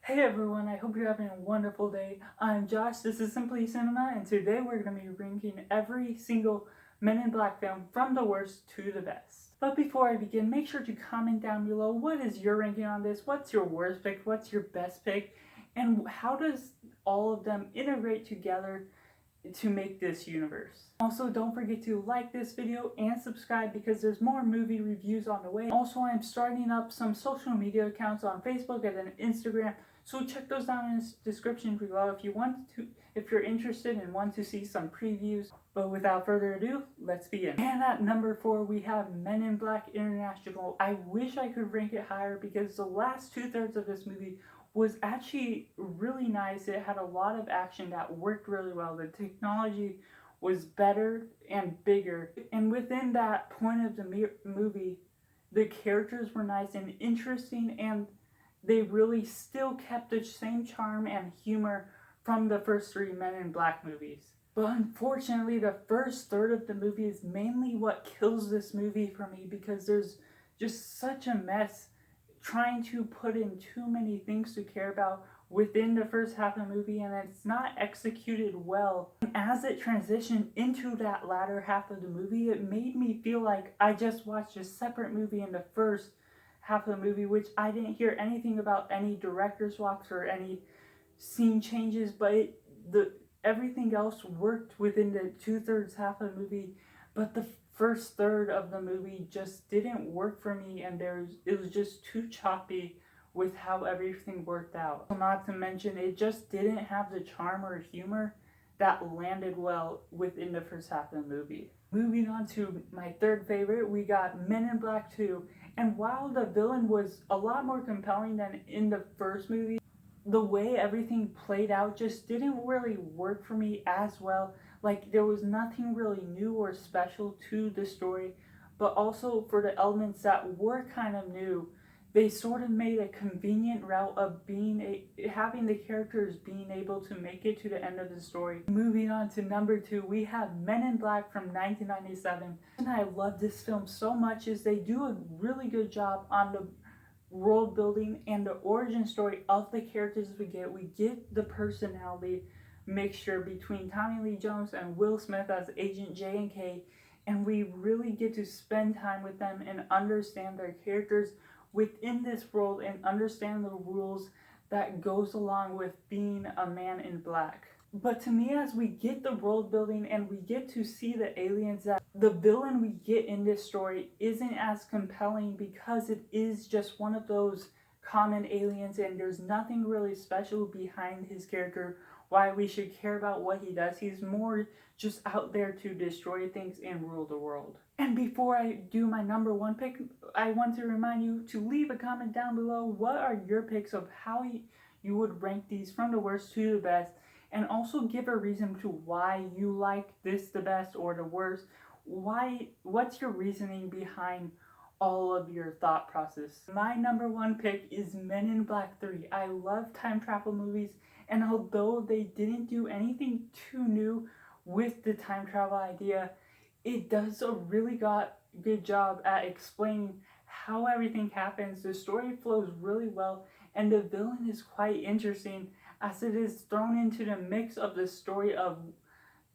Hey everyone, I hope you're having a wonderful day. I'm Josh, this is Simply Cinema, and today we're going to be ranking every single Men in Black film from the worst to the best. But before I begin, make sure to comment down below what is your ranking on this, what's your worst pick, what's your best pick, and how does all of them integrate together to make this universe. Also, don't forget to like this video and subscribe because there's more movie reviews on the way. Also, I'm starting up some social media accounts on Facebook and then Instagram, so check those down in the description below if you're interested and want to see some previews. But without further ado, let's begin. And at number 4, we have Men in Black International. I wish I could rank it higher because the last 2/3 of this movie was actually really nice. It had a lot of action that worked really well. The technology was better and bigger. And within that point of the movie, the characters were nice and interesting, and they really still kept the same charm and humor from the first 3 Men in Black movies. But unfortunately, the first third of the movie is mainly what kills this movie for me because there's just such a mess trying to put in too many things to care about within the first half of the movie, and it's not executed well. And as it transitioned into that latter half of the movie, it made me feel like I just watched a separate movie in the first half of the movie, which I didn't hear anything about any director swaps or any scene changes, but everything else worked within the 2/3 half of the movie, but the first third of the movie just didn't work for me, and it was just too choppy with how everything worked out. Not to mention, it just didn't have the charm or humor that landed well within the first half of the movie. Moving on to my third favorite, we got Men in Black 2, and while the villain was a lot more compelling than in the first movie, the way everything played out just didn't really work for me as well. Like, there was nothing really new or special to the story, but also for the elements that were kind of new, they sort of made a convenient route of having the characters being able to make it to the end of the story. Moving on to number 2, we have Men in Black from 1997. And I love this film so much is they do a really good job on the world building and the origin story of the characters we get. We get the personality mixture between Tommy Lee Jones and Will Smith as Agent J and K, and we really get to spend time with them and understand their characters within this world and understand the rules that goes along with being a man in black. But to me, as we get the world building and we get to see the aliens, that the villain we get in this story isn't as compelling because it is just one of those common aliens and there's nothing really special behind his character, why we should care about what he does. He's more just out there to destroy things and rule the world. And before I do my number 1 pick, I want to remind you to leave a comment down below. What are your picks of how you would rank these from the worst to the best? And also give a reason to why you like this the best or the worst. What's your reasoning behind all of your thought process? My number 1 pick is Men in Black 3. I love time travel movies, and although they didn't do anything too new with the time travel idea, it does a really good job at explaining how everything happens. The story flows really well, and the villain is quite interesting as it is thrown into the mix of the story of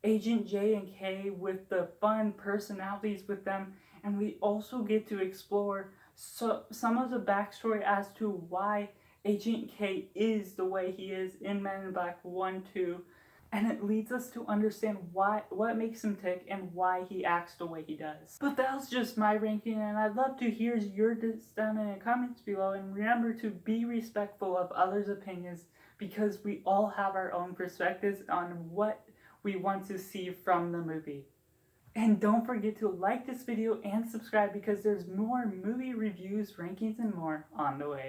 Agent J and K with the fun personalities with them, and we also get to explore some of the backstory as to why Agent K is the way he is in Men in Black 1, 2, and it leads us to understand what makes him tick and why he acts the way he does. But that was just my ranking, and I'd love to hear yours down in the comments below, and remember to be respectful of others' opinions because we all have our own perspectives on what we want to see from the movie. And don't forget to like this video and subscribe because there's more movie reviews, rankings, and more on the way.